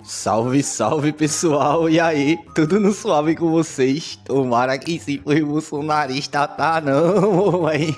Salve, salve pessoal, e aí, tudo no suave com vocês? Tomara que sim, foi bolsonarista, tá não, véi.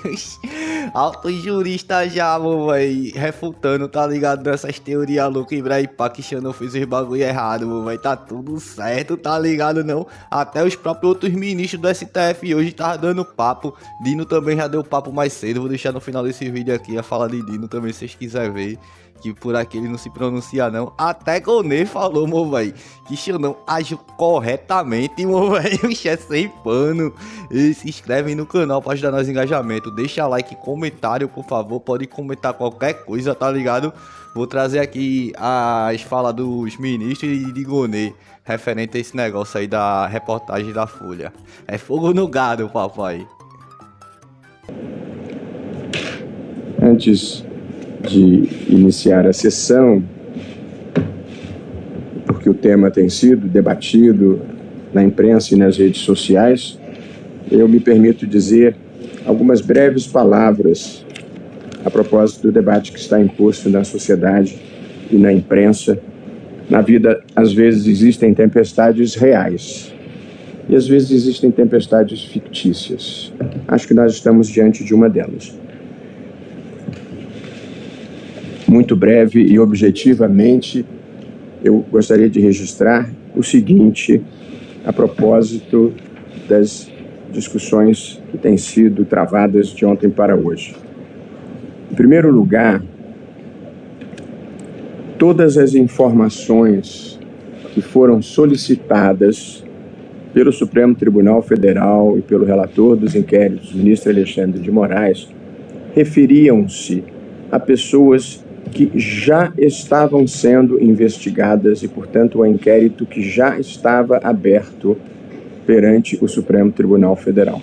Alto jurista já, véi, refutando, tá ligado? Nessas teorias loucas, Ibrahim Paquistão não fez os bagulho errado, véi, tá tudo certo, tá ligado não? Até os próprios outros ministros do STF hoje tá dando papo, Dino também já deu papo mais cedo, vou deixar no final desse vídeo aqui a fala de Dino também, se vocês quiserem ver. Que por aqui ele não se pronuncia não. Até Gonê falou, meu velho, que Xandão agiu corretamente, meu velho. É sem pano. E se inscreve no canal pra ajudar nós no engajamento. Deixa like, comentário, por favor. Pode comentar qualquer coisa, tá ligado? Vou trazer aqui as falas dos ministros e de Gonê referente a esse negócio aí da reportagem da Folha. É fogo no gado, papai. Antes de iniciar a sessão, porque o tema tem sido debatido na imprensa e nas redes sociais, eu me permito dizer algumas breves palavras a propósito do debate que está imposto na sociedade e na imprensa. Na vida, às vezes, existem tempestades reais e, às vezes, existem tempestades fictícias. Acho que nós estamos diante de uma delas. Muito breve e objetivamente, eu gostaria de registrar o seguinte a propósito das discussões que têm sido travadas de ontem para hoje. Em primeiro lugar, todas as informações que foram solicitadas pelo Supremo Tribunal Federal e pelo relator dos inquéritos, o ministro Alexandre de Moraes, referiam-se a pessoas que já estavam sendo investigadas e, portanto, o inquérito que já estava aberto perante o Supremo Tribunal Federal.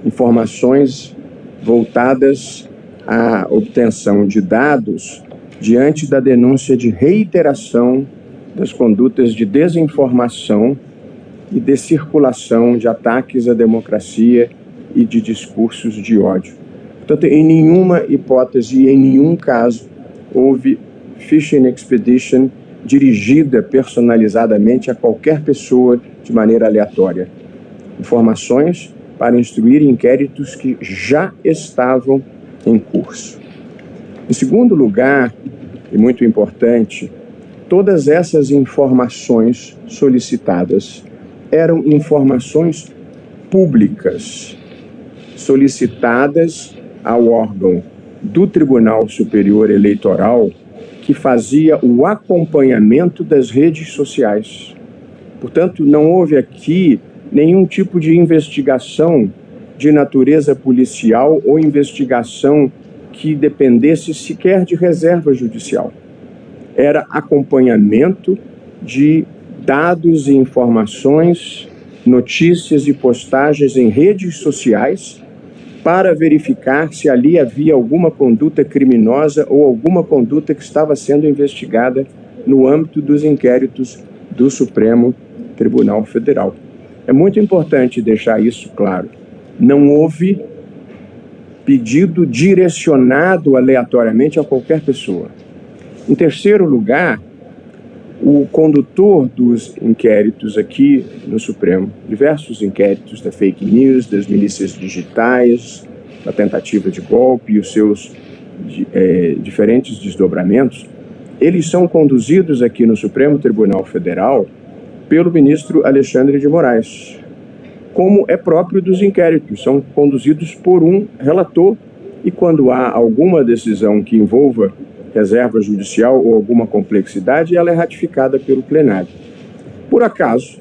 Informações voltadas à obtenção de dados diante da denúncia de reiteração das condutas de desinformação e de circulação de ataques à democracia e de discursos de ódio. Portanto, em nenhuma hipótese e em nenhum caso houve fishing expedition dirigida personalizadamente a qualquer pessoa de maneira aleatória. Informações para instruir inquéritos que já estavam em curso. Em segundo lugar, e muito importante, todas essas informações solicitadas eram informações públicas, solicitadas ao órgão do Tribunal Superior Eleitoral, que fazia o acompanhamento das redes sociais. Portanto, não houve aqui nenhum tipo de investigação de natureza policial ou investigação que dependesse sequer de reserva judicial. Era acompanhamento de dados e informações, notícias e postagens em redes sociais para verificar se ali havia alguma conduta criminosa ou alguma conduta que estava sendo investigada no âmbito dos inquéritos do Supremo Tribunal Federal. É muito importante deixar isso claro. Não houve pedido direcionado aleatoriamente a qualquer pessoa. Em terceiro lugar, o condutor dos inquéritos aqui no Supremo, diversos inquéritos da fake news, das milícias digitais, da tentativa de golpe e os seus diferentes desdobramentos, eles são conduzidos aqui no Supremo Tribunal Federal pelo ministro Alexandre de Moraes, como é próprio dos inquéritos, são conduzidos por um relator e quando há alguma decisão que envolva reserva judicial ou alguma complexidade, ela é ratificada pelo plenário. Por acaso,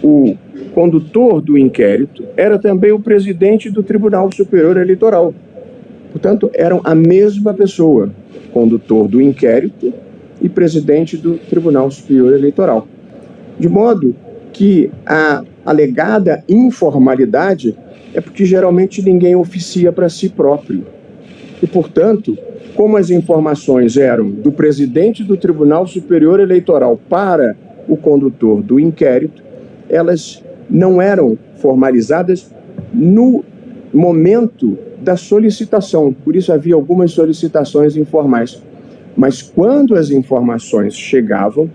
o condutor do inquérito era também o presidente do Tribunal Superior Eleitoral. Portanto, eram a mesma pessoa, condutor do inquérito e presidente do Tribunal Superior Eleitoral. De modo que a alegada informalidade é porque geralmente ninguém oficia para si próprio. E, portanto, como as informações eram do presidente do Tribunal Superior Eleitoral para o condutor do inquérito, elas não eram formalizadas no momento da solicitação. Por isso havia algumas solicitações informais. Mas quando as informações chegavam,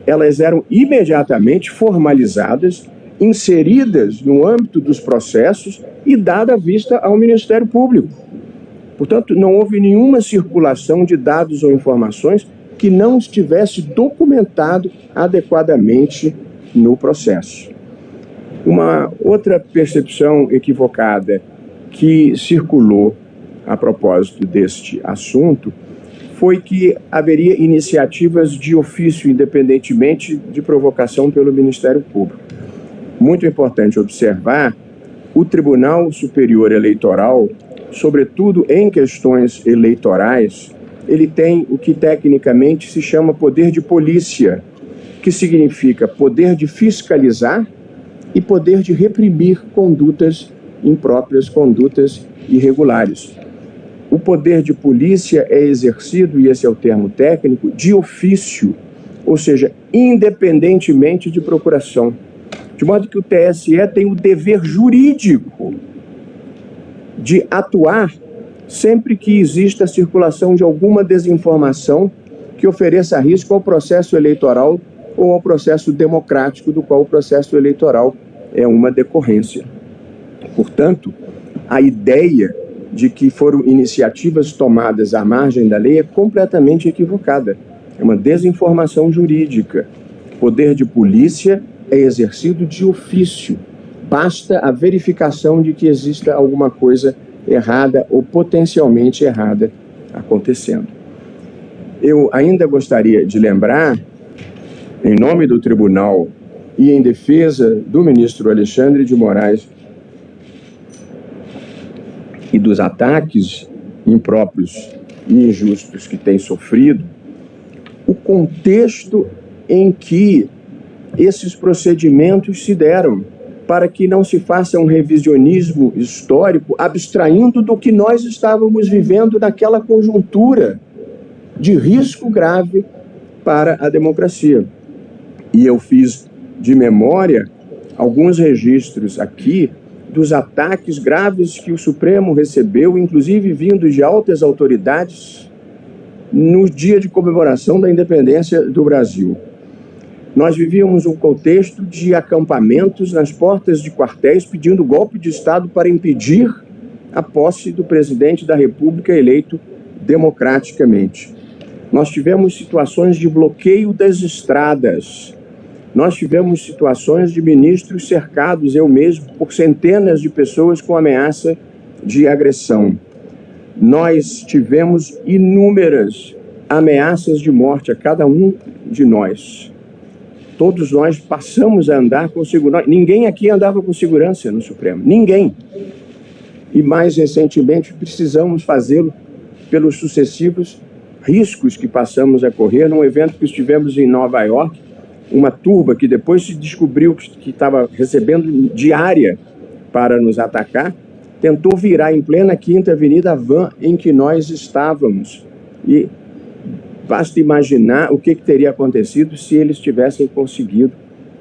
elas eram imediatamente formalizadas, inseridas no âmbito dos processos e dada vista ao Ministério Público. Portanto, não houve nenhuma circulação de dados ou informações que não estivesse documentado adequadamente no processo. Uma outra percepção equivocada que circulou a propósito deste assunto foi que haveria iniciativas de ofício, independentemente de provocação pelo Ministério Público. Muito importante observar, o Tribunal Superior Eleitoral, sobretudo em questões eleitorais, ele tem o que tecnicamente se chama poder de polícia, que significa poder de fiscalizar e poder de reprimir condutas impróprias, condutas irregulares. O poder de polícia é exercido, e esse é o termo técnico, de ofício, ou seja, independentemente de procuração. De modo que o TSE tem o dever jurídico de atuar sempre que exista a circulação de alguma desinformação que ofereça risco ao processo eleitoral ou ao processo democrático do qual o processo eleitoral é uma decorrência. Portanto, a ideia de que foram iniciativas tomadas à margem da lei é completamente equivocada. É uma desinformação jurídica. O poder de polícia é exercido de ofício. Basta a verificação de que exista alguma coisa errada ou potencialmente errada acontecendo. Eu ainda gostaria de lembrar, em nome do Tribunal e em defesa do ministro Alexandre de Moraes e dos ataques impróprios e injustos que tem sofrido, o contexto em que esses procedimentos se deram, para que não se faça um revisionismo histórico abstraindo do que nós estávamos vivendo naquela conjuntura de risco grave para a democracia. E eu fiz de memória alguns registros aqui dos ataques graves que o Supremo recebeu, inclusive vindos de altas autoridades, no dia de comemoração da independência do Brasil. Nós vivíamos um contexto de acampamentos nas portas de quartéis pedindo golpe de Estado para impedir a posse do presidente da República eleito democraticamente. Nós tivemos situações de bloqueio das estradas. Nós tivemos situações de ministros cercados, eu mesmo, por centenas de pessoas com ameaça de agressão. Nós tivemos inúmeras ameaças de morte a cada um de nós. Todos nós passamos a andar com segurança. Ninguém aqui andava com segurança no Supremo. Ninguém. E mais recentemente precisamos fazê-lo pelos sucessivos riscos que passamos a correr num evento que estivemos em Nova York, uma turba que depois se descobriu que estava recebendo diária para nos atacar, tentou virar em plena Quinta Avenida a van em que nós estávamos. E basta imaginar o que teria acontecido se eles tivessem conseguido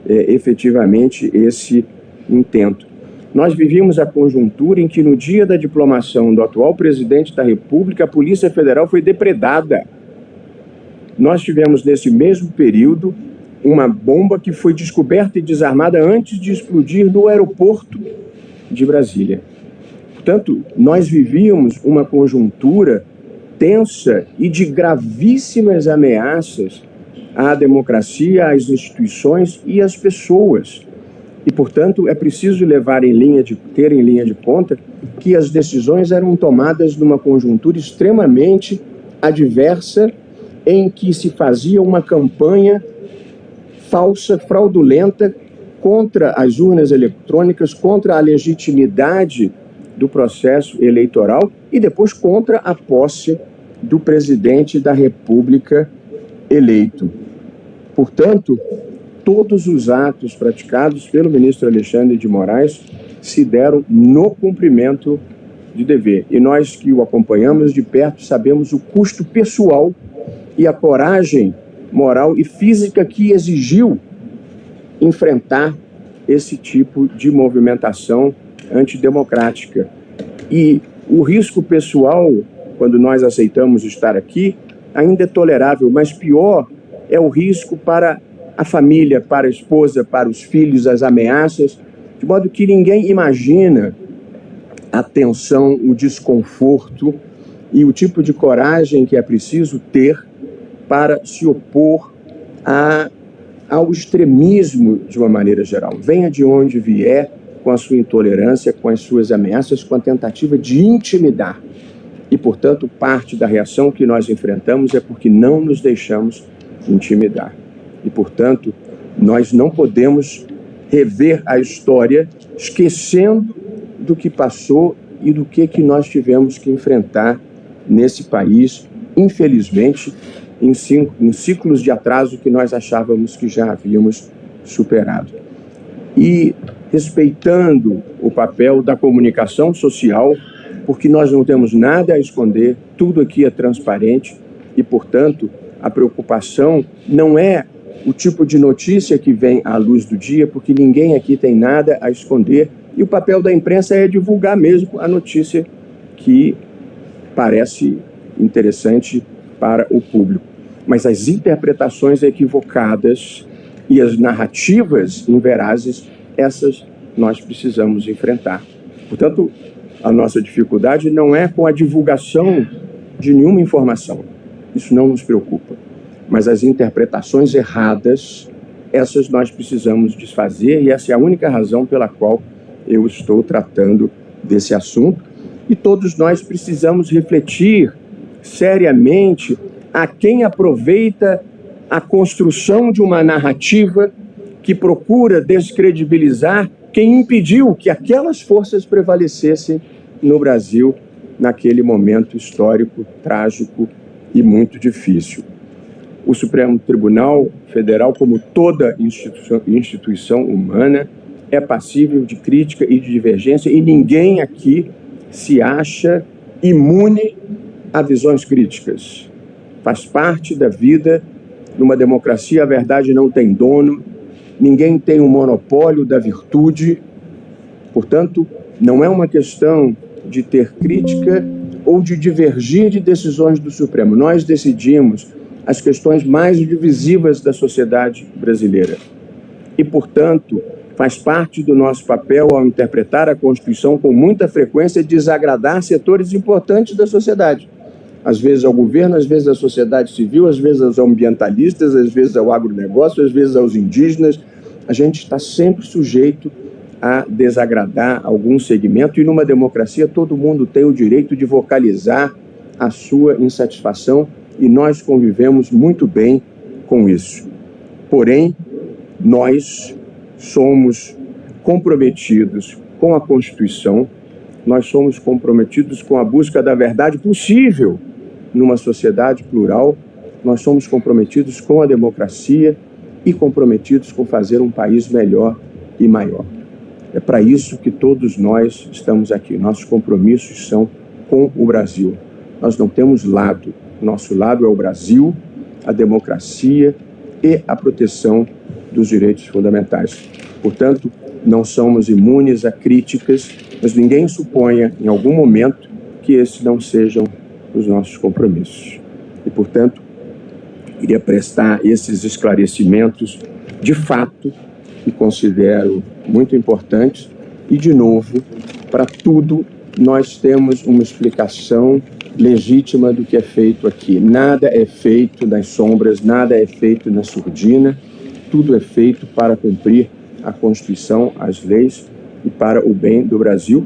efetivamente esse intento. Nós vivíamos a conjuntura em que, no dia da diplomação do atual presidente da República, a Polícia Federal foi depredada. Nós tivemos, nesse mesmo período, uma bomba que foi descoberta e desarmada antes de explodir no aeroporto de Brasília. Portanto, nós vivíamos uma conjuntura tensa e de gravíssimas ameaças à democracia, às instituições e às pessoas. E, portanto, é preciso ter em linha de conta que as decisões eram tomadas numa conjuntura extremamente adversa, em que se fazia uma campanha falsa, fraudulenta, contra as urnas eletrônicas, contra a legitimidade do processo eleitoral e depois contra a posse do presidente da República eleito. Portanto, todos os atos praticados pelo ministro Alexandre de Moraes se deram no cumprimento de dever. E nós que o acompanhamos de perto sabemos o custo pessoal e a coragem moral e física que exigiu enfrentar esse tipo de movimentação antidemocrática. E o risco pessoal, quando nós aceitamos estar aqui, ainda é tolerável, mas pior é o risco para a família, para a esposa, para os filhos, as ameaças, de modo que ninguém imagina a tensão, o desconforto e o tipo de coragem que é preciso ter para se opor ao extremismo de uma maneira geral. Venha de onde vier, com a sua intolerância, com as suas ameaças, com a tentativa de intimidar. E, portanto, parte da reação que nós enfrentamos é porque não nos deixamos intimidar. E, portanto, nós não podemos rever a história esquecendo do que passou e do que nós tivemos que enfrentar nesse país, infelizmente, em ciclos de atraso que nós achávamos que já havíamos superado. E respeitando o papel da comunicação social, porque nós não temos nada a esconder, tudo aqui é transparente e, portanto, a preocupação não é o tipo de notícia que vem à luz do dia, porque ninguém aqui tem nada a esconder, e o papel da imprensa é divulgar mesmo a notícia que parece interessante para o público. Mas as interpretações equivocadas e as narrativas inverazes, essas nós precisamos enfrentar. Portanto, a nossa dificuldade não é com a divulgação de nenhuma informação. Isso não nos preocupa. Mas as interpretações erradas, essas nós precisamos desfazer, e essa é a única razão pela qual eu estou tratando desse assunto. E todos nós precisamos refletir seriamente a quem aproveita a construção de uma narrativa que procura descredibilizar quem impediu que aquelas forças prevalecessem no Brasil naquele momento histórico, trágico e muito difícil. O Supremo Tribunal Federal, como toda instituição humana, é passível de crítica e de divergência, e ninguém aqui se acha imune a visões críticas. Faz parte da vida. Numa democracia, a verdade não tem dono, ninguém tem um monopólio da virtude. Portanto, não é uma questão de ter crítica ou de divergir de decisões do Supremo. Nós decidimos as questões mais divisivas da sociedade brasileira. E, portanto, faz parte do nosso papel, ao interpretar a Constituição, com muita frequência, desagradar setores importantes da sociedade. Às vezes ao governo, às vezes à sociedade civil, às vezes aos ambientalistas, às vezes ao agronegócio, às vezes aos indígenas. A gente está sempre sujeito a desagradar algum segmento, e numa democracia todo mundo tem o direito de vocalizar a sua insatisfação, e nós convivemos muito bem com isso. Porém, nós somos comprometidos com a Constituição, nós somos comprometidos com a busca da verdade possível numa sociedade plural, nós somos comprometidos com a democracia e comprometidos com fazer um país melhor e maior. É para isso que todos nós estamos aqui. Nossos compromissos são com o Brasil. Nós não temos lado. Nosso lado é o Brasil, a democracia e a proteção dos direitos fundamentais. Portanto, não somos imunes a críticas, mas ninguém suponha, em algum momento, que esses não sejam os nossos compromissos. E, portanto, queria prestar esses esclarecimentos de fato, que considero muito importantes, e, de novo, para tudo nós temos uma explicação legítima do que é feito aqui. Nada é feito nas sombras, nada é feito na surdina, tudo é feito para cumprir a Constituição, as leis e para o bem do Brasil.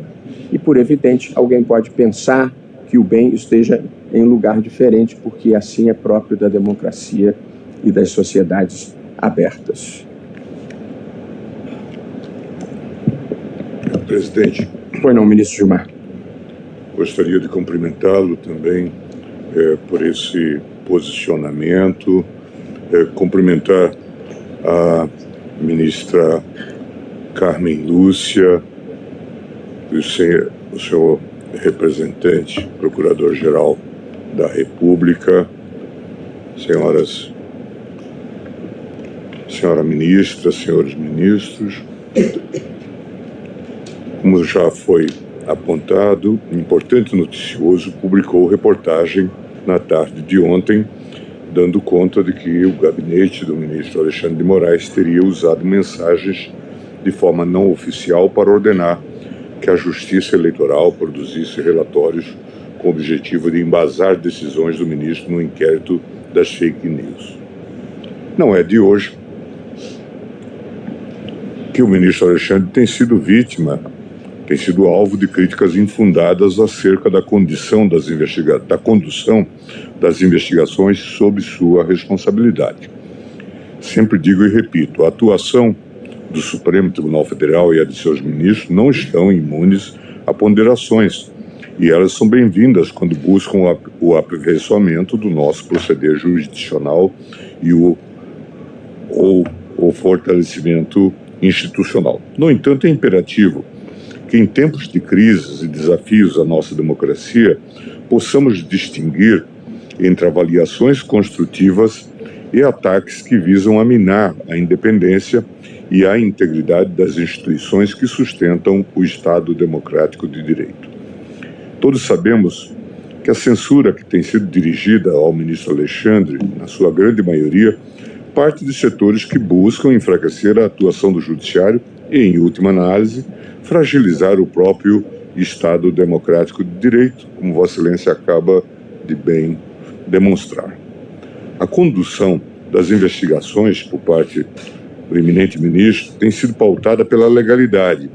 E, por evidente, alguém pode pensar que o bem esteja em um lugar diferente, porque assim é próprio da democracia e das sociedades abertas. Presidente. Pois não, ministro Gilmar. Gostaria de cumprimentá-lo também por esse posicionamento, cumprimentar a ministra Carmen Lúcia, o senhor representante, procurador-geral da República, senhora ministra, senhores ministros. Como já foi apontado, um importante noticioso publicou reportagem na tarde de ontem dando conta de que o gabinete do ministro Alexandre de Moraes teria usado mensagens de forma não oficial para ordenar que a Justiça Eleitoral produzisse relatórios com o objetivo de embasar decisões do ministro no inquérito das fake news. Não é de hoje que o ministro Alexandre tem sido alvo de críticas infundadas acerca da condução das investigações sob sua responsabilidade. Sempre digo e repito, a atuação do Supremo Tribunal Federal e a de seus ministros não estão imunes a ponderações, e elas são bem-vindas quando buscam o aperfeiçoamento do nosso proceder jurisdicional e o fortalecimento institucional. No entanto, é imperativo que em tempos de crises e desafios à nossa democracia possamos distinguir entre avaliações construtivas e ataques que visam a minar a independência e a integridade das instituições que sustentam o Estado democrático de direito. Todos sabemos que a censura que tem sido dirigida ao ministro Alexandre, na sua grande maioria, parte de setores que buscam enfraquecer a atuação do judiciário e, em última análise, fragilizar o próprio Estado democrático de direito, como Vossa Excelência acaba de bem demonstrar. A condução das investigações por parte do eminente ministro tem sido pautada pela legalidade,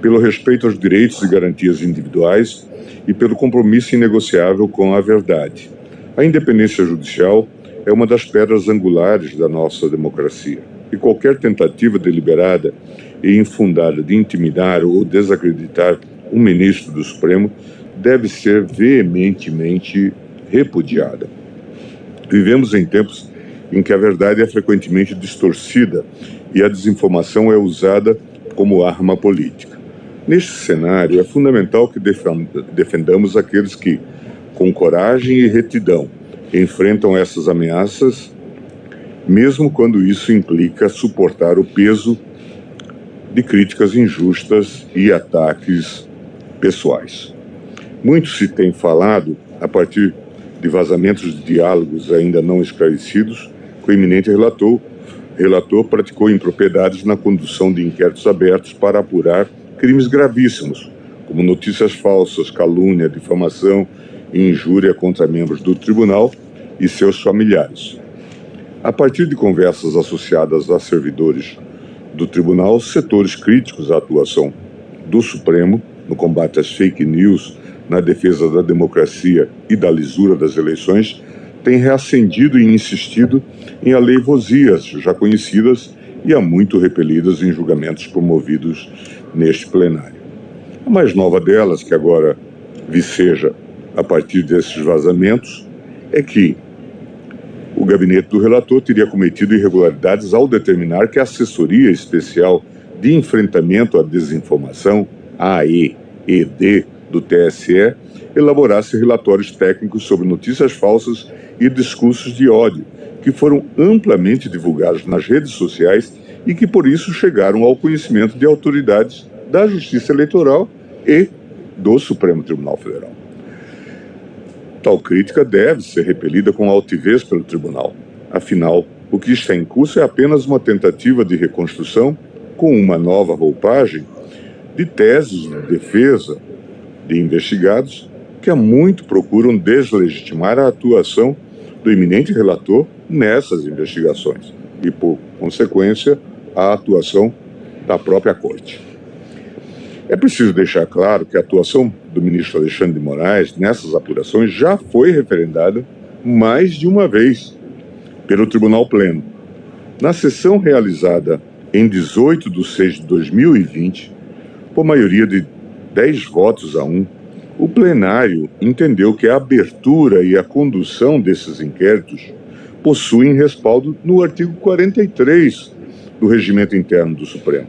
pelo respeito aos direitos e garantias individuais e pelo compromisso inegociável com a verdade. A independência judicial é uma das pedras angulares da nossa democracia, e qualquer tentativa deliberada e infundada de intimidar ou desacreditar um ministro do Supremo deve ser veementemente repudiada. Vivemos em tempos em que a verdade é frequentemente distorcida e a desinformação é usada como arma política. Neste cenário, é fundamental que defendamos aqueles que, com coragem e retidão, enfrentam essas ameaças, mesmo quando isso implica suportar o peso de críticas injustas e ataques pessoais. Muito se tem falado, a partir de vazamentos de diálogos ainda não esclarecidos, que o eminente relator praticou impropriedades na condução de inquéritos abertos para apurar crimes gravíssimos, como notícias falsas, calúnia, difamação e injúria contra membros do tribunal e seus familiares. A partir de conversas associadas a servidores do tribunal, setores críticos à atuação do Supremo no combate às fake news, na defesa da democracia e da lisura das eleições, têm reacendido e insistido em aleivosias já conhecidas e há muito repelidas em julgamentos promovidos neste plenário. A mais nova delas, que agora viceja a partir desses vazamentos, é que o gabinete do relator teria cometido irregularidades ao determinar que a Assessoria Especial de Enfrentamento à Desinformação, AEED, do TSE, elaborasse relatórios técnicos sobre notícias falsas e discursos de ódio, que foram amplamente divulgados nas redes sociais e que, por isso, chegaram ao conhecimento de autoridades da Justiça Eleitoral e do Supremo Tribunal Federal. Tal crítica deve ser repelida com altivez pelo tribunal. Afinal, o que está em curso é apenas uma tentativa de reconstrução com uma nova roupagem de teses de defesa de investigados que há muito procuram deslegitimar a atuação do eminente relator nessas investigações e, por consequência, a atuação da própria Corte. É preciso deixar claro que a atuação do ministro Alexandre de Moraes nessas apurações já foi referendada mais de uma vez pelo Tribunal Pleno. Na sessão realizada em 18 de 6 de 2020, por maioria de 10 votos a 1, o plenário entendeu que a abertura e a condução desses inquéritos possuem respaldo no artigo 43 do Regimento Interno do Supremo,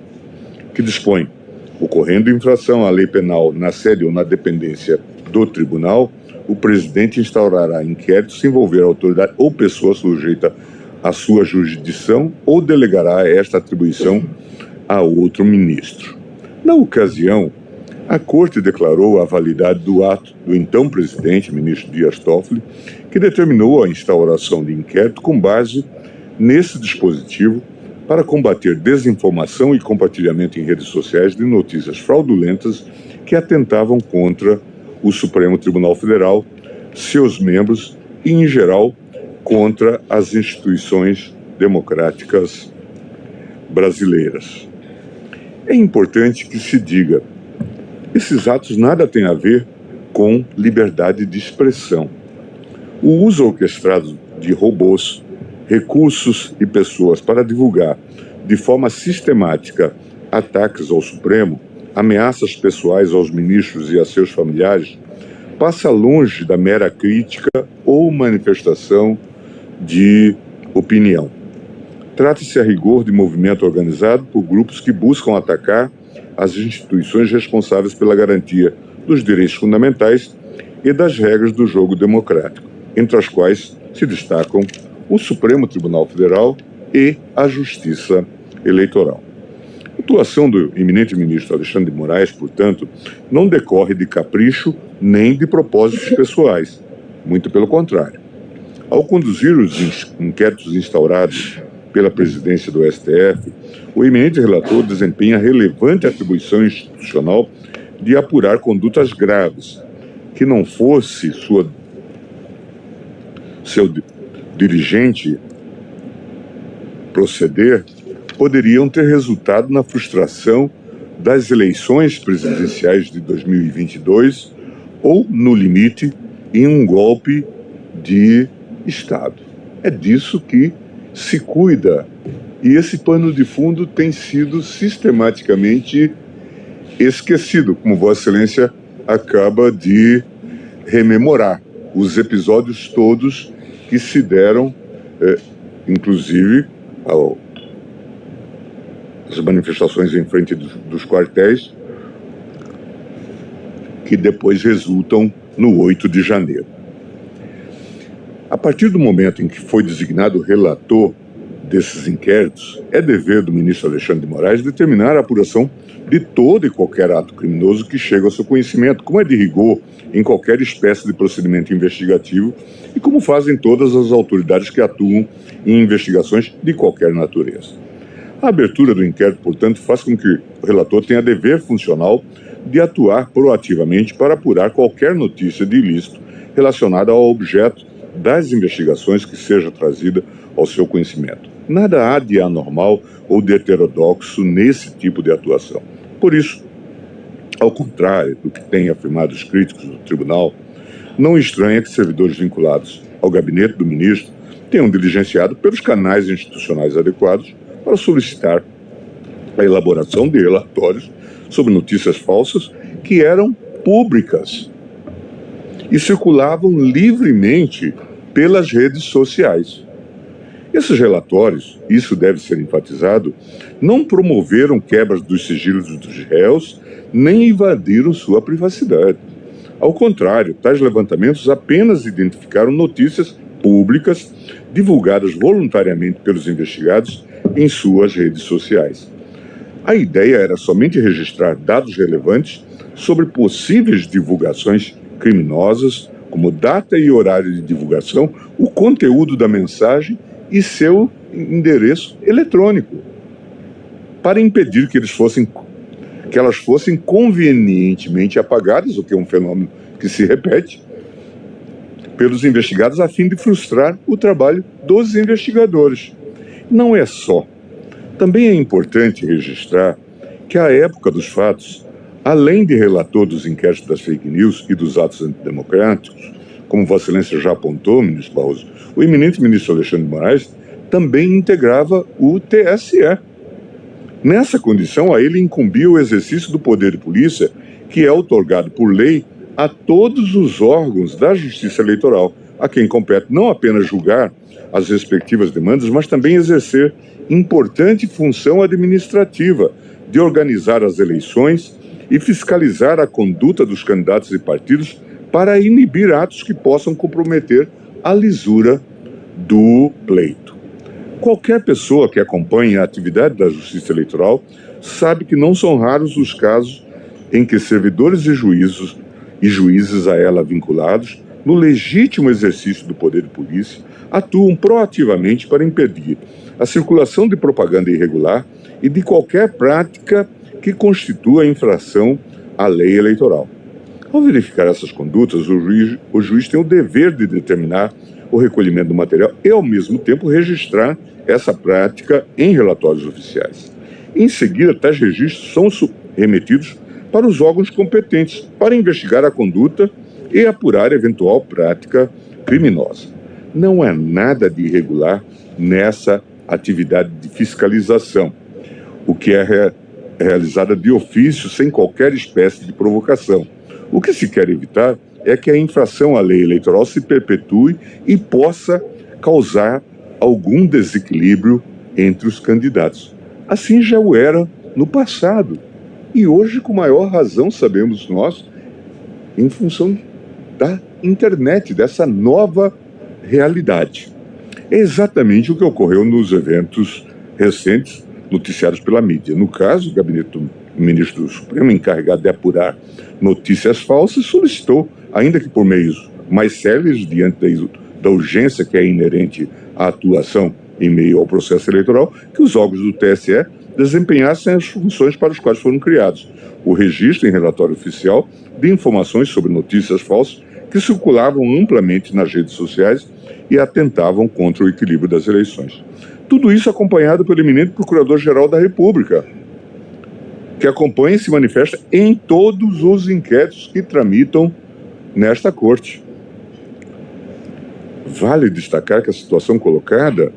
que dispõe: ocorrendo infração à lei penal na sede ou na dependência do tribunal, o presidente instaurará inquérito se envolver a autoridade ou pessoa sujeita à sua jurisdição ou delegará esta atribuição a outro ministro. Na ocasião, A Corte declarou a validade do ato do então presidente, ministro Dias Toffoli, que determinou a instauração de inquérito com base nesse dispositivo para combater desinformação e compartilhamento em redes sociais de notícias fraudulentas que atentavam contra o Supremo Tribunal Federal, seus membros e, em geral, contra as instituições democráticas brasileiras. É importante que se diga: esses atos nada têm a ver com liberdade de expressão. O uso orquestrado de robôs, recursos e pessoas para divulgar de forma sistemática ataques ao Supremo, ameaças pessoais aos ministros e a seus familiares, passa longe da mera crítica ou manifestação de opinião. Trata-se a rigor de movimento organizado por grupos que buscam atacar as instituições responsáveis pela garantia dos direitos fundamentais e das regras do jogo democrático, entre as quais se destacam o Supremo Tribunal Federal e a Justiça Eleitoral. A atuação do eminente ministro Alexandre de Moraes, portanto, não decorre de capricho nem de propósitos pessoais, muito pelo contrário. Ao conduzir os inquéritos instaurados pela presidência do STF, o eminente relator desempenha relevante atribuição institucional de apurar condutas graves, que não fosse seu dirigente proceder, poderiam ter resultado na frustração das eleições presidenciais de 2022 ou, no limite, em um golpe de Estado. É disso que se cuida, e esse pano de fundo tem sido sistematicamente esquecido, como Vossa Excelência acaba de rememorar os episódios todos que se deram, inclusive as manifestações em frente dos quartéis, que depois resultam no 8 de janeiro. A partir do momento em que foi designado relator desses inquéritos, é dever do ministro Alexandre de Moraes determinar a apuração de todo e qualquer ato criminoso que chegue ao seu conhecimento, como é de rigor em qualquer espécie de procedimento investigativo e como fazem todas as autoridades que atuam em investigações de qualquer natureza. A abertura do inquérito, portanto, faz com que o relator tenha dever funcional de atuar proativamente para apurar qualquer notícia de ilícito relacionada ao objeto das investigações que seja trazida ao seu conhecimento. Nada há de anormal ou de heterodoxo nesse tipo de atuação. Por isso, ao contrário do que têm afirmado os críticos do tribunal, não estranha que servidores vinculados ao gabinete do ministro tenham diligenciado pelos canais institucionais adequados para solicitar a elaboração de relatórios sobre notícias falsas que eram públicas e circulavam livremente pelas redes sociais. Esses relatórios, isso deve ser enfatizado, não promoveram quebras dos sigilos dos réus, nem invadiram sua privacidade. Ao contrário, tais levantamentos apenas identificaram notícias públicas divulgadas voluntariamente pelos investigados em suas redes sociais. A ideia era somente registrar dados relevantes sobre possíveis divulgações criminosas, como data e horário de divulgação, o conteúdo da mensagem e seu endereço eletrônico, para impedir que elas fossem convenientemente apagadas, o que é um fenômeno que se repete, pelos investigados, a fim de frustrar o trabalho dos investigadores. Não é só. Também é importante registrar que, à época dos fatos, além de relator dos inquéritos das fake news e dos atos antidemocráticos, como Vossa Excelência já apontou, ministro Barroso, o eminente ministro Alexandre de Moraes também integrava o TSE. Nessa condição, a ele incumbia o exercício do poder de polícia, que é outorgado por lei a todos os órgãos da Justiça Eleitoral, a quem compete não apenas julgar as respectivas demandas, mas também exercer importante função administrativa de organizar as eleições e fiscalizar a conduta dos candidatos e partidos para inibir atos que possam comprometer a lisura do pleito. Qualquer pessoa que acompanhe a atividade da Justiça Eleitoral sabe que não são raros os casos em que servidores e juízes a ela vinculados, no legítimo exercício do poder de polícia, atuam proativamente para impedir a circulação de propaganda irregular e de qualquer prática que constitua infração à lei eleitoral. Ao verificar essas condutas, o juiz tem o dever de determinar o recolhimento do material e, ao mesmo tempo, registrar essa prática em relatórios oficiais. Em seguida, tais registros são remetidos para os órgãos competentes para investigar a conduta e apurar eventual prática criminosa. Não há nada de irregular nessa atividade de fiscalização, o que é realizada de ofício, sem qualquer espécie de provocação. O que se quer evitar é que a infração à lei eleitoral se perpetue e possa causar algum desequilíbrio entre os candidatos. Assim já o era no passado. E hoje, com maior razão, sabemos nós, em função da internet, dessa nova realidade. É exatamente o que ocorreu nos eventos recentes noticiados pela mídia. No caso, o gabinete do ministro do Supremo, encarregado de apurar notícias falsas, solicitou, ainda que por meios mais céleres, diante da urgência que é inerente à atuação em meio ao processo eleitoral, que os órgãos do TSE desempenhassem as funções para as quais foram criados. O registro em relatório oficial de informações sobre notícias falsas que circulavam amplamente nas redes sociais e atentavam contra o equilíbrio das eleições. Tudo isso acompanhado pelo eminente Procurador-Geral da República, que acompanha e se manifesta em todos os inquéritos que tramitam nesta Corte. Vale destacar que a situação colocada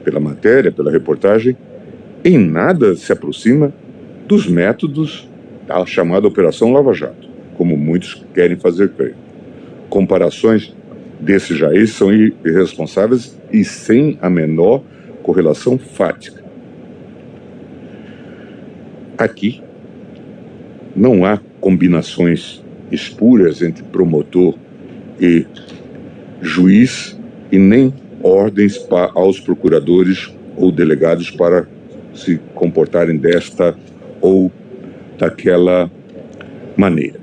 pela matéria, pela reportagem, em nada se aproxima dos métodos da chamada Operação Lava Jato, como muitos querem fazer crer. Comparações desses já são irresponsáveis e sem a menor correlação fática. Aqui não há combinações espúrias entre promotor e juiz e nem ordens aos procuradores ou delegados para se comportarem desta ou daquela maneira.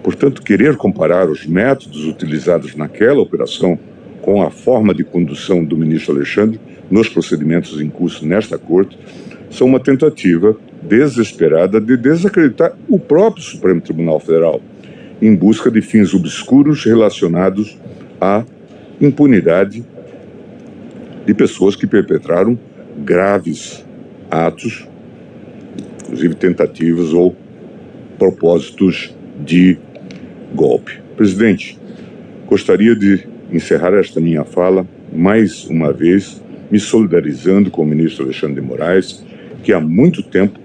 Portanto, querer comparar os métodos utilizados naquela operação com a forma de condução do ministro Alexandre nos procedimentos em curso nesta Corte são uma tentativa desesperada de desacreditar o próprio Supremo Tribunal Federal em busca de fins obscuros relacionados à impunidade de pessoas que perpetraram graves atos, inclusive tentativas ou propósitos de golpe. Presidente, gostaria de encerrar esta minha fala, mais uma vez, me solidarizando com o ministro Alexandre de Moraes, que há muito tempo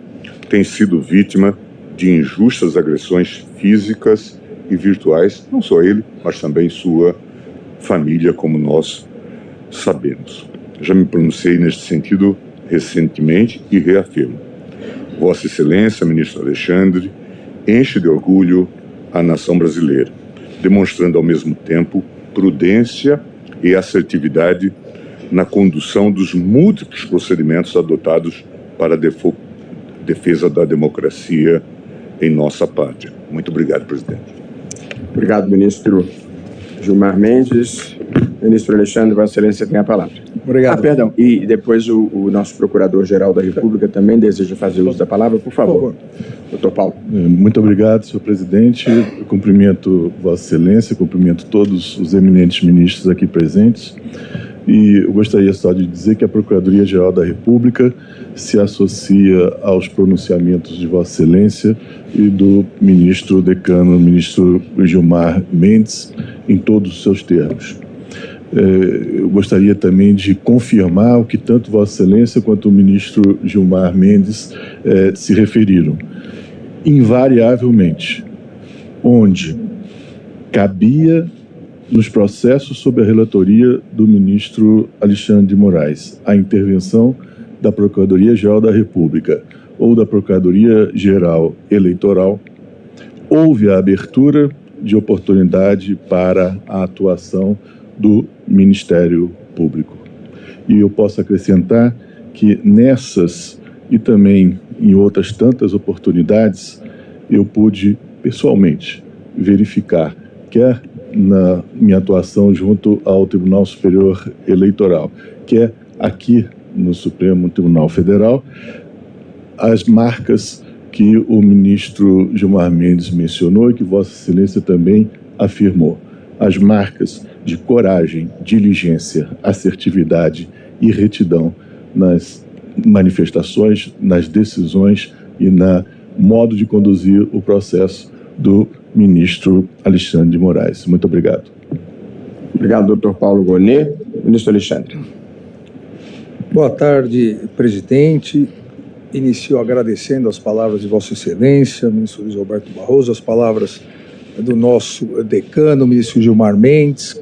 tem sido vítima de injustas agressões físicas e virtuais, não só ele, mas também sua família, como nós sabemos. Já me pronunciei neste sentido recentemente e reafirmo. Vossa Excelência, ministro Alexandre, enche de orgulho a nação brasileira, demonstrando ao mesmo tempo prudência e assertividade na condução dos múltiplos procedimentos adotados para a defesa da democracia em nossa pátria. Muito obrigado, presidente. Obrigado, ministro Gilmar Mendes. Ministro Alexandre, Vossa Excelência tem a palavra. Obrigado. Perdão, e depois o nosso Procurador-Geral da República também deseja fazer uso da palavra, por favor. Doutor Paulo. Muito obrigado, senhor presidente. Eu cumprimento Vossa Excelência, cumprimento todos os eminentes ministros aqui presentes. E eu gostaria só de dizer que a Procuradoria-Geral da República se associa aos pronunciamentos de Vossa Excelência e do ministro decano, ministro Gilmar Mendes, em todos os seus termos. Eu gostaria também de confirmar o que tanto Vossa Excelência quanto o ministro Gilmar Mendes se referiram. Invariavelmente, onde cabia nos processos sob a relatoria do ministro Alexandre de Moraes a intervenção da Procuradoria-Geral da República ou da Procuradoria-Geral Eleitoral, houve a abertura de oportunidade para a atuação do Ministério Público. E eu posso acrescentar que nessas e também em outras tantas oportunidades, eu pude pessoalmente verificar, quer na minha atuação junto ao Tribunal Superior Eleitoral, quer aqui no Supremo Tribunal Federal, as marcas que o ministro Gilmar Mendes mencionou e que Vossa Excelência também afirmou. As marcas de coragem, diligência, assertividade e retidão nas manifestações, nas decisões e no modo de conduzir o processo do ministro Alexandre de Moraes. Muito obrigado. Obrigado, doutor Paulo Gonet. Ministro Alexandre. Boa tarde, presidente. Inicio agradecendo as palavras de Vossa Excelência, ministro Luiz Roberto Barroso, as palavras do nosso decano, ministro Gilmar Mendes,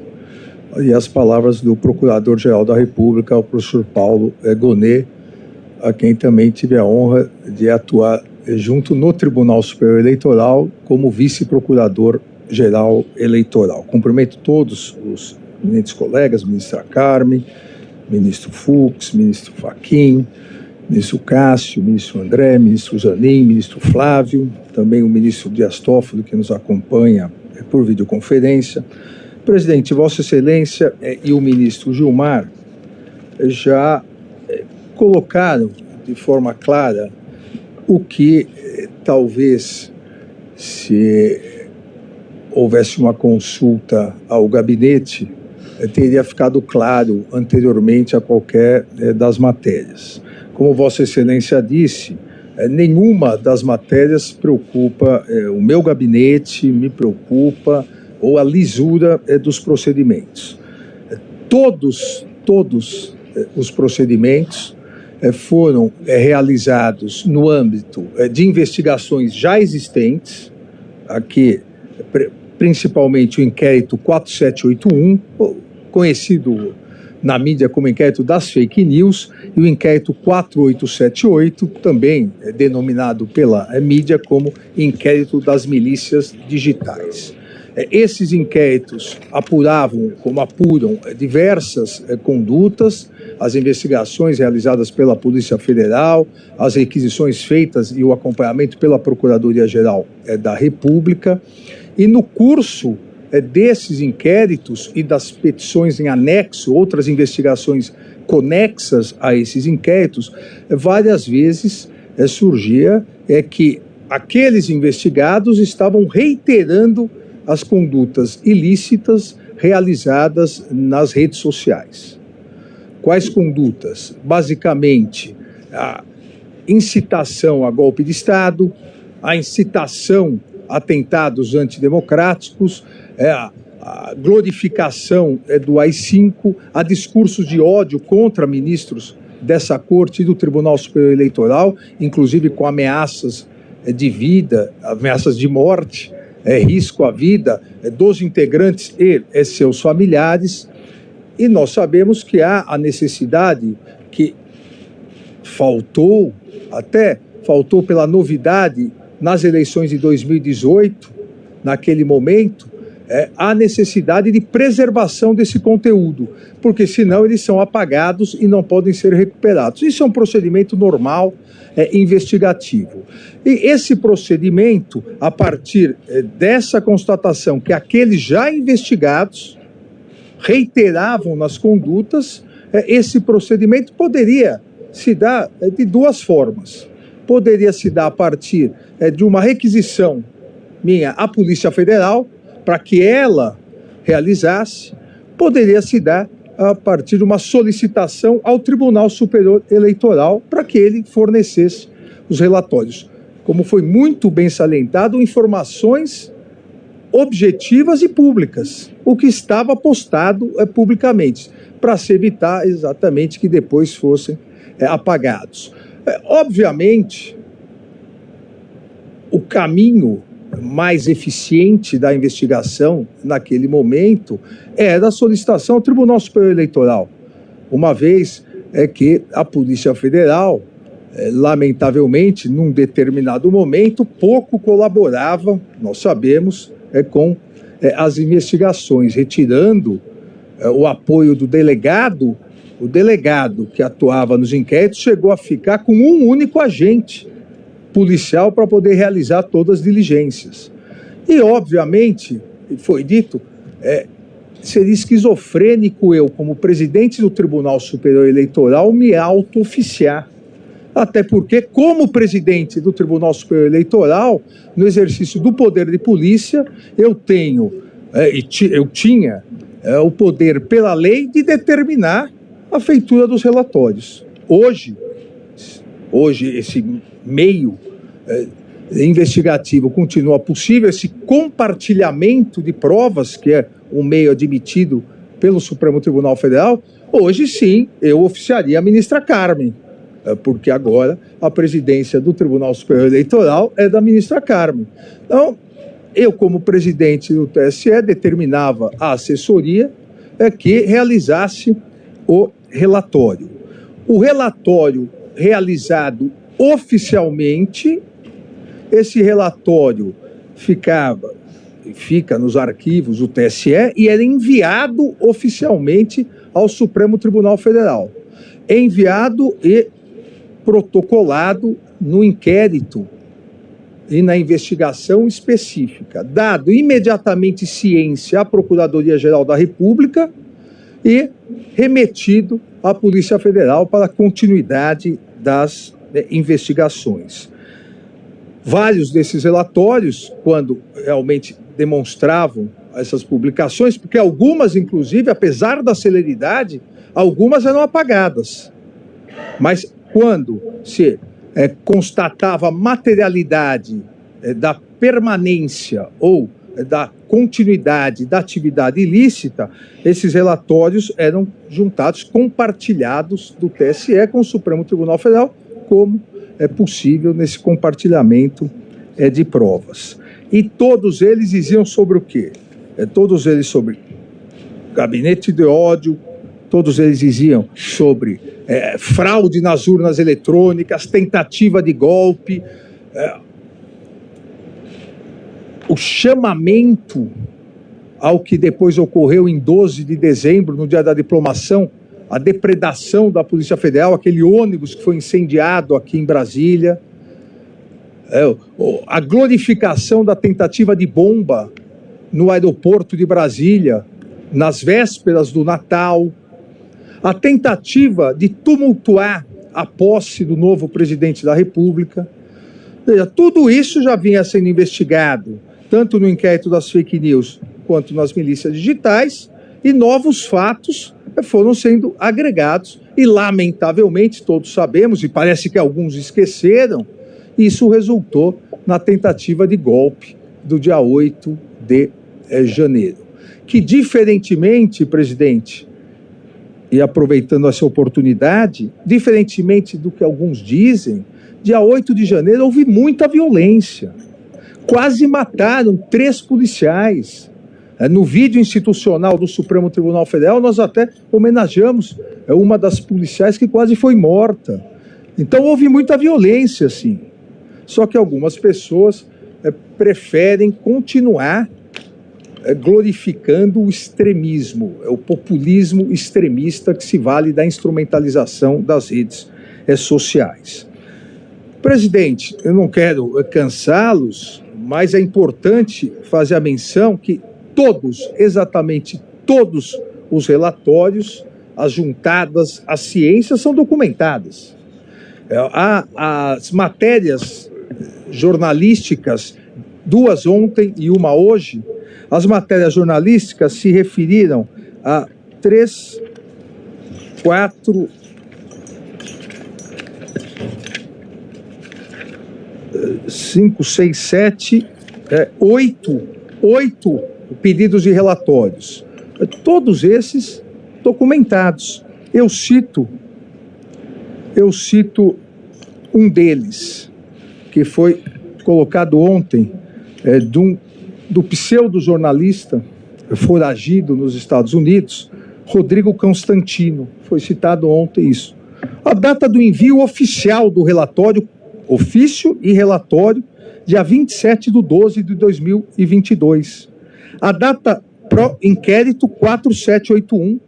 e as palavras do Procurador-Geral da República, o professor Paulo Gonet, a quem também tive a honra de atuar junto no Tribunal Superior Eleitoral como vice-procurador-geral eleitoral. Cumprimento todos os eminentes colegas, ministra Carmen, ministro Fux, ministro Fachin, ministro Cássio, ministro André, ministro Zanin, ministro Flávio, também o ministro Dias Toffoli, que nos acompanha por videoconferência. Presidente, Vossa Excelência e o ministro Gilmar já colocaram de forma clara o que talvez, se houvesse uma consulta ao gabinete, teria ficado claro anteriormente a qualquer das matérias. Como Vossa Excelência disse, nenhuma das matérias preocupa o meu gabinete, me preocupa, ou a lisura dos procedimentos. Todos os procedimentos foram realizados no âmbito de investigações já existentes, aqui principalmente o inquérito 4781, conhecido na mídia como inquérito das fake news, e o inquérito 4878, também denominado pela mídia como inquérito das milícias digitais. Esses inquéritos apuravam, como apuram, diversas condutas, as investigações realizadas pela Polícia Federal, as requisições feitas e o acompanhamento pela Procuradoria-Geral da República, e no curso desses inquéritos e das petições em anexo, outras investigações conexas a esses inquéritos, várias vezes surgia que aqueles investigados estavam reiterando as condutas ilícitas realizadas nas redes sociais. Quais condutas? Basicamente, a incitação a golpe de Estado, a incitação a atentados antidemocráticos, a glorificação do AI-5, a discursos de ódio contra ministros dessa Corte e do Tribunal Superior Eleitoral, inclusive com ameaças de vida, ameaças de morte, risco à vida dos integrantes e seus familiares. E nós sabemos que há a necessidade que faltou pela novidade nas eleições de 2018, naquele momento, há necessidade de preservação desse conteúdo, porque senão eles são apagados e não podem ser recuperados. Isso é um procedimento normal, investigativo. E esse procedimento, a partir dessa constatação que aqueles já investigados reiteravam nas condutas, esse procedimento poderia se dar de duas formas. Poderia se dar a partir de uma requisição minha à Polícia Federal, para que ela realizasse, poderia se dar a partir de uma solicitação ao Tribunal Superior Eleitoral para que ele fornecesse os relatórios. Como foi muito bem salientado, informações objetivas e públicas, o que estava postado publicamente, para se evitar exatamente que depois fossem apagados. Obviamente, o caminho mais eficiente da investigação naquele momento era a solicitação ao Tribunal Superior Eleitoral, uma vez que a Polícia Federal, lamentavelmente, num determinado momento, pouco colaborava, nós sabemos, com as investigações, retirando o apoio do delegado. O delegado que atuava nos inquéritos chegou a ficar com um único agente policial para poder realizar todas as diligências. E, obviamente, foi dito, seria esquizofrênico eu, como presidente do Tribunal Superior Eleitoral, me auto-oficiar. Até porque, como presidente do Tribunal Superior Eleitoral, no exercício do poder de polícia, eu tinha o poder pela lei de determinar a feitura dos relatórios. Hoje esse meio investigativo continua possível, esse compartilhamento de provas, que é um meio admitido pelo Supremo Tribunal Federal. Hoje sim, eu oficiaria a ministra Carmen, porque agora a presidência do Tribunal Superior Eleitoral é da ministra Carmen. Então, eu, como presidente do TSE, determinava a assessoria que realizasse o relatório. O relatório realizado oficialmente, esse relatório fica nos arquivos do TSE e era enviado oficialmente ao Supremo Tribunal Federal. Enviado e protocolado no inquérito e na investigação específica, dado imediatamente ciência à Procuradoria-Geral da República e remetido à Polícia Federal para a continuidade das investigações. Vários desses relatórios, quando realmente demonstravam essas publicações, porque algumas, inclusive, apesar da celeridade, algumas eram apagadas. Mas quando se constatava a materialidade da permanência ou da continuidade da atividade ilícita, esses relatórios eram juntados, compartilhados do TSE com o Supremo Tribunal Federal, como é possível nesse compartilhamento de provas. E todos eles diziam sobre o quê? Todos eles sobre gabinete de ódio, todos eles diziam sobre fraude nas urnas eletrônicas, tentativa de golpe, o chamamento ao que depois ocorreu em 12 de dezembro, no dia da diplomação, a depredação da Polícia Federal, aquele ônibus que foi incendiado aqui em Brasília, a glorificação da tentativa de bomba no aeroporto de Brasília, nas vésperas do Natal, a tentativa de tumultuar a posse do novo presidente da República. Tudo isso já vinha sendo investigado, tanto no inquérito das fake news quanto nas milícias digitais, e novos fatos foram sendo agregados e, lamentavelmente, todos sabemos, e parece que alguns esqueceram, isso resultou na tentativa de golpe do dia 8 de janeiro. Que, diferentemente, presidente, e aproveitando essa oportunidade, diferentemente do que alguns dizem, dia 8 de janeiro houve muita violência. Quase mataram 3 policiais. No vídeo institucional do Supremo Tribunal Federal, nós até homenageamos uma das policiais que quase foi morta. Então houve muita violência, sim. Só que algumas pessoas preferem continuar glorificando o extremismo, o populismo extremista que se vale da instrumentalização das redes sociais. Presidente, eu não quero cansá-los, mas é importante fazer a menção que exatamente todos os relatórios, as juntadas, as ciências são documentadas. As matérias jornalísticas, 2 ontem e 1 hoje, as matérias jornalísticas se referiram a 3, 4, 5, 6, 7, 8 pedidos de relatórios. Todos esses documentados. Eu cito um deles, que foi colocado ontem, do pseudo-jornalista foragido nos Estados Unidos, Rodrigo Constantino. Foi citado ontem isso. A data do envio oficial do relatório, ofício e relatório, dia 27/12/2022. A data pro inquérito 4781,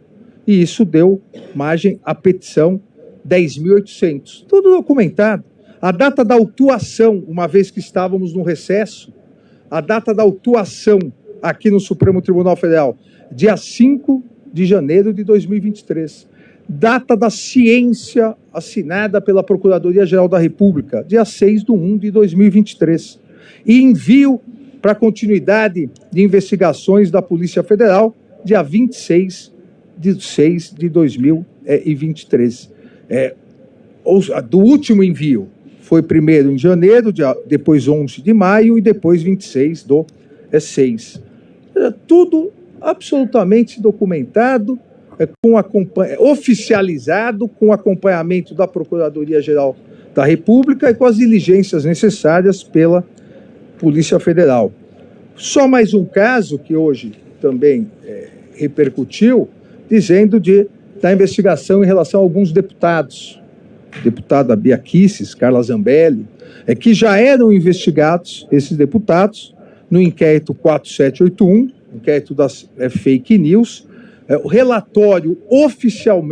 e isso deu margem à petição 10.800. Tudo documentado. A data da autuação, uma vez que estávamos no recesso, a data da autuação aqui no Supremo Tribunal Federal, dia 5 de janeiro de 2023. Data da ciência assinada pela Procuradoria-Geral da República, dia 6/1 de 2023. E envio para continuidade de investigações da Polícia Federal, dia 26/6 de 2023. Do último envio foi primeiro em janeiro, depois 11 de maio e depois 26/6. Tudo absolutamente documentado, oficializado, com acompanhamento da Procuradoria-Geral da República e com as diligências necessárias pela Polícia Federal. Só mais um caso que hoje também repercutiu, dizendo da investigação em relação a alguns deputados, deputada Bia Kicis, Carla Zambelli, que já eram investigados, esses deputados, no inquérito 4781, inquérito das fake news. O relatório oficial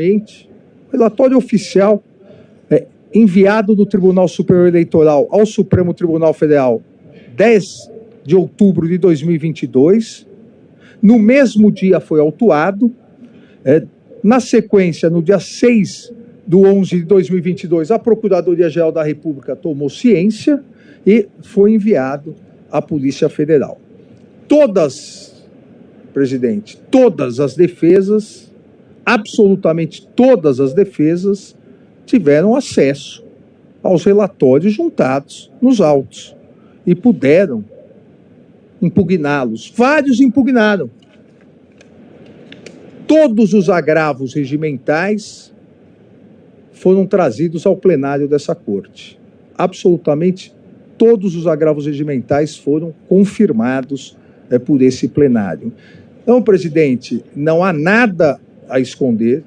enviado do Tribunal Superior Eleitoral ao Supremo Tribunal Federal 10 de outubro de 2022. No mesmo dia foi autuado. Na sequência, no dia 6/11 de 2022, a Procuradoria-Geral da República tomou ciência e foi enviado à Polícia Federal. Presidente, todas as defesas, absolutamente todas as defesas, tiveram acesso aos relatórios juntados nos autos e puderam impugná-los. Vários impugnaram. Todos os agravos regimentais foram trazidos ao plenário dessa corte. Absolutamente todos os agravos regimentais foram confirmados por esse plenário. Então, presidente, não há nada a esconder.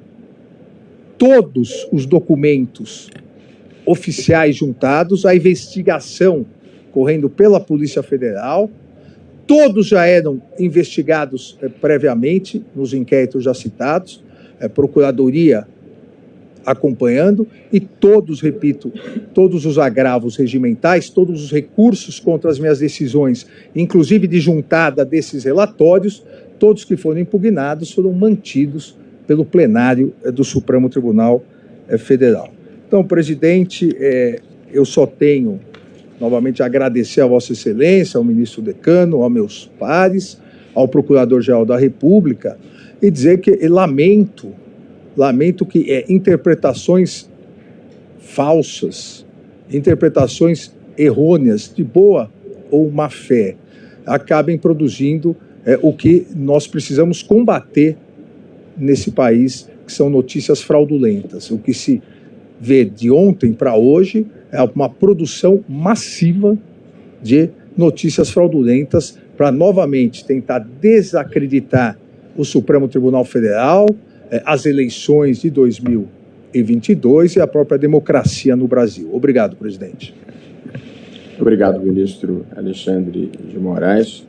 Todos os documentos oficiais juntados, a investigação correndo pela Polícia Federal, todos já eram investigados previamente nos inquéritos já citados, Procuradoria acompanhando, e todos, repito, todos os agravos regimentais, todos os recursos contra as minhas decisões, inclusive de juntada desses relatórios, todos que foram impugnados foram mantidos pelo plenário do Supremo Tribunal Federal. Então, presidente, eu só tenho novamente a agradecer a Vossa Excelência, ao ministro Decano, aos meus pares, ao Procurador-Geral da República, e dizer que lamento que interpretações falsas, interpretações errôneas, de boa ou má fé, acabem produzindo o que nós precisamos combater nesse país, que são notícias fraudulentas. O que se vê de ontem para hoje é uma produção massiva de notícias fraudulentas para novamente tentar desacreditar o Supremo Tribunal Federal, as eleições de 2022 e a própria democracia no Brasil. Obrigado, presidente. Obrigado, ministro Alexandre de Moraes.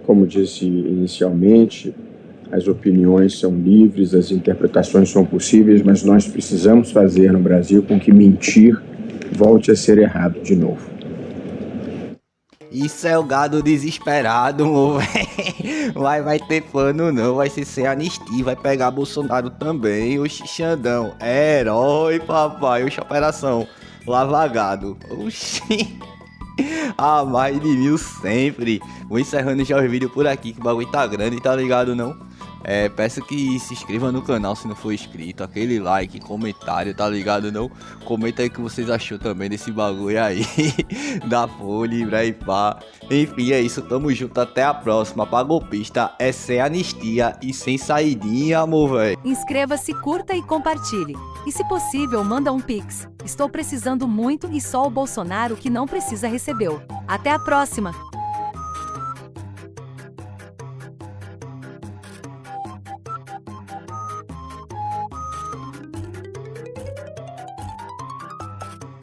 Como disse inicialmente, as opiniões são livres, as interpretações são possíveis, mas nós precisamos fazer no Brasil com que mentir volte a ser errado de novo. Isso é o gado desesperado, meu velho. Vai ter pano não, vai ser sem anistia, vai pegar Bolsonaro também. Oxi, Xandão, herói, papai. Oxi, operação Lava Gado. Oxi. A mais de 1000 sempre. Vou encerrando já o vídeo por aqui, que o bagulho tá grande, tá ligado não? Peço que se inscreva no canal se não for inscrito, aquele like, comentário, tá ligado não? Comenta aí o que vocês achou também desse bagulho aí, da Folha, e pá. Enfim, é isso, tamo junto, até a próxima. Pra golpista é sem anistia e sem saidinha, amor, velho. Inscreva-se, curta e compartilhe. E se possível, manda um pix. Estou precisando muito e só o Bolsonaro que não precisa recebeu. Até a próxima!